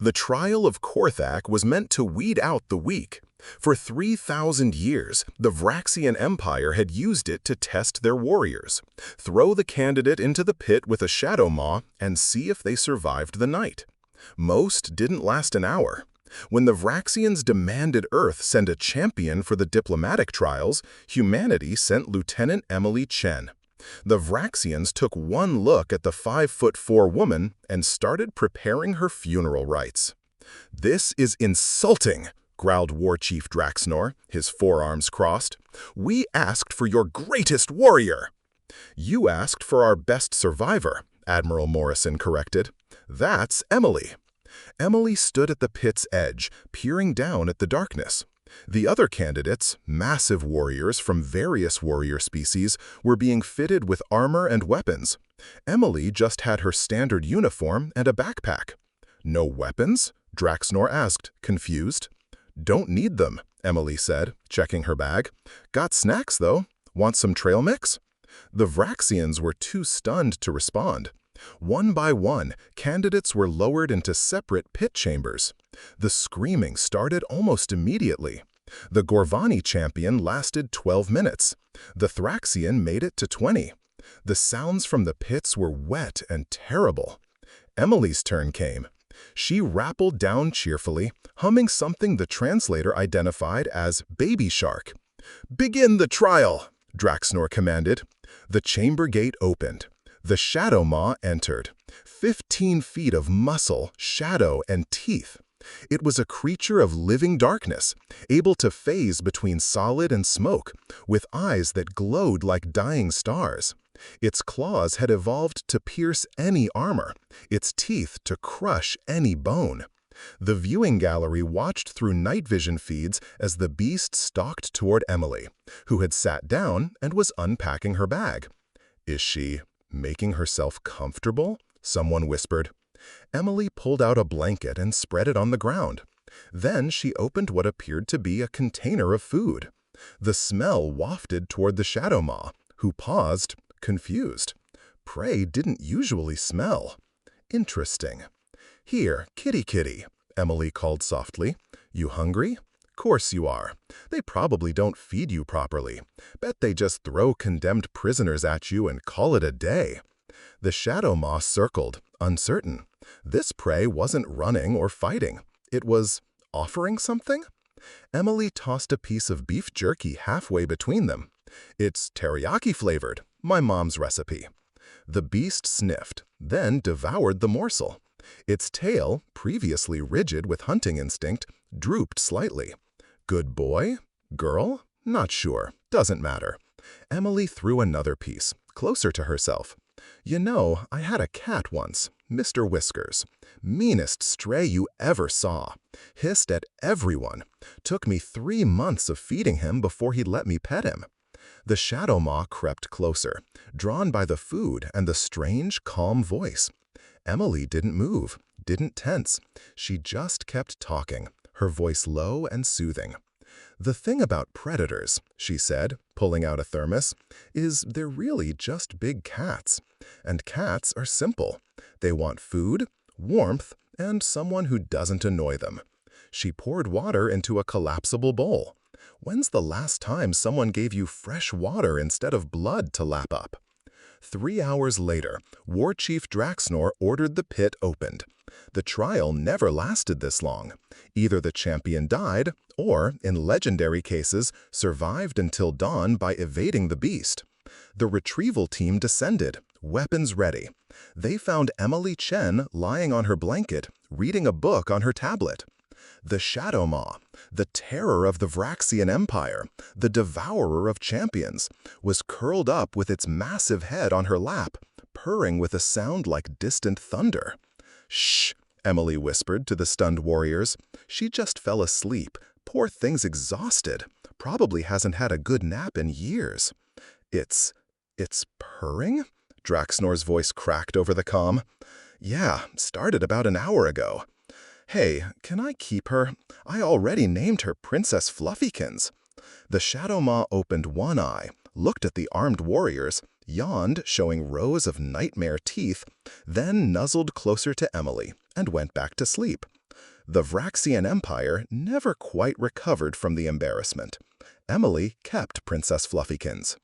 The trial of Korthak was meant to weed out the weak. For 3,000 years, the Vraxian Empire had used it to test their warriors. Throw the candidate into the pit with a shadow maw and see if they survived the night. Most didn't last an hour. When the Vraxians demanded Earth send a champion for the diplomatic trials, humanity sent Lieutenant Emily Chen. The Vraxians took one look at the 5'4" woman and started preparing her funeral rites. "This is insulting," growled War Chief Draxnor, his forearms crossed. "We asked for your greatest warrior." "You asked for our best survivor," Admiral Morrison corrected. "That's Emily." Emily stood at the pit's edge, peering down at the darkness. The other candidates, massive warriors from various warrior species, were being fitted with armor and weapons. Emily just had her standard uniform and a backpack. "No weapons?" Draxnor asked, confused. "Don't need them," Emily said, checking her bag. "Got snacks, though. Want some trail mix?" The Vraxians were too stunned to respond. One by one, candidates were lowered into separate pit chambers. The screaming started almost immediately. The Gorvani champion lasted 12 minutes. The Thraxian made it to 20. The sounds from the pits were wet and terrible. Emily's turn came. She rappelled down cheerfully, humming something the translator identified as Baby Shark. "Begin the trial," Draxnor commanded. The chamber gate opened. The Shadow Maw entered. 15 feet of muscle, shadow, and teeth. It was a creature of living darkness, able to phase between solid and smoke, with eyes that glowed like dying stars. Its claws had evolved to pierce any armor, its teeth to crush any bone. The viewing gallery watched through night vision feeds as the beast stalked toward Emily, who had sat down and was unpacking her bag. "Is she making herself comfortable?" someone whispered. Emily pulled out a blanket and spread it on the ground. Then she opened what appeared to be a container of food. The smell wafted toward the Shadow Maw, who paused, confused. Prey didn't usually smell. Interesting. "Here, kitty, Emily called softly. "You hungry?" "Course you are. They probably don't feed you properly. Bet they just throw condemned prisoners at you and call it a day." The Shadow Maw circled, uncertain. This prey wasn't running or fighting. It was offering something? Emily tossed a piece of beef jerky halfway between them. "It's teriyaki flavored, my mom's recipe." The beast sniffed, then devoured the morsel. Its tail, previously rigid with hunting instinct, drooped slightly. "Good boy? Girl? Not sure. Doesn't matter." Emily threw another piece, closer to herself. "You know, I had a cat once, Mr. Whiskers. Meanest stray you ever saw. Hissed at everyone. Took me 3 months of feeding him before he'd let me pet him." The Shadow Maw crept closer, drawn by the food and the strange, calm voice. Emily didn't move, didn't tense. She just kept talking, her voice low and soothing. "The thing about predators," she said, pulling out a thermos, "is they're really just big cats. And cats are simple. They want food, warmth, and someone who doesn't annoy them." She poured water into a collapsible bowl. When's the last time someone gave you fresh water instead of blood to lap up? 3 hours later, War Chief Draxnor ordered the pit opened. The trial never lasted this long. Either the champion died, or, in legendary cases, survived until dawn by evading the beast. The retrieval team descended, weapons ready. They found Emily Chen lying on her blanket, reading a book on her tablet. The Shadow Maw, the terror of the Vraxian Empire, the devourer of champions, was curled up with its massive head on her lap, purring with a sound like distant thunder. "Shh," Emily whispered to the stunned warriors. "She just fell asleep. Poor thing's exhausted. Probably hasn't had a good nap in years." It's purring?" Draxnor's voice cracked over the comm. "Yeah, started about an hour ago. Hey, can I keep her? I already named her Princess Fluffykins." The Shadow Maw opened one eye, looked at the armed warriors, yawned, showing rows of nightmare teeth, then nuzzled closer to Emily and went back to sleep. The Vraxian Empire never quite recovered from the embarrassment. Emily kept Princess Fluffykins.